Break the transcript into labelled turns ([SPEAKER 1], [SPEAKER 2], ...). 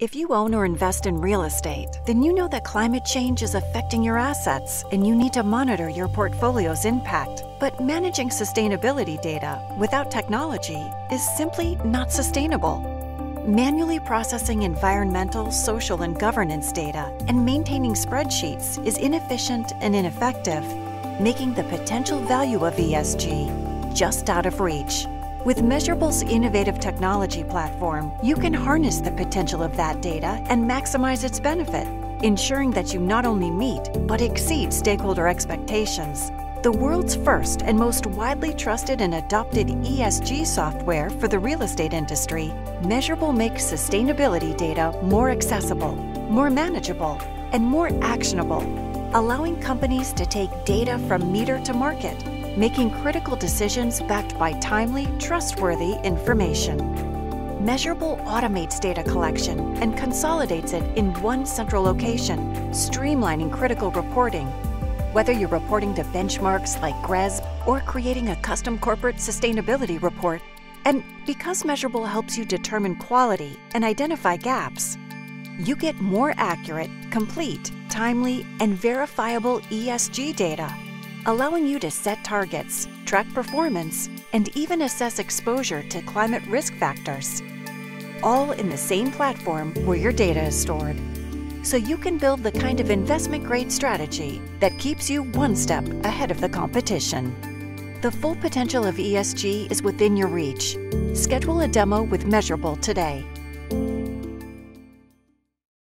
[SPEAKER 1] If you own or invest in real estate, then you know that climate change is affecting your assets and you need to monitor your portfolio's impact. But managing sustainability data without technology is simply not sustainable. Manually processing environmental, social, and governance data and maintaining spreadsheets is inefficient and ineffective, making the potential value of ESG just out of reach. With Measurabl's innovative technology platform, you can harness the potential of that data and maximize its benefit, ensuring that you not only meet but exceed stakeholder expectations. The world's first and most widely trusted and adopted ESG software for the real estate industry, Measurabl makes sustainability data more accessible, more manageable, and more actionable, allowing companies to take data from meter to market, making critical decisions backed by timely, trustworthy information. Measurabl automates data collection and consolidates it in one central location, streamlining critical reporting. Whether you're reporting to benchmarks like GRESB or creating a custom corporate sustainability report, and because Measurabl helps you determine quality and identify gaps, you get more accurate, complete, timely, and verifiable ESG data, allowing you to set targets, track performance, and even assess exposure to climate risk factors, all in the same platform where your data is stored. So you can build the kind of investment-grade strategy that keeps you one step ahead of the competition. The full potential of ESG is within your reach. Schedule a demo with Measurabl today.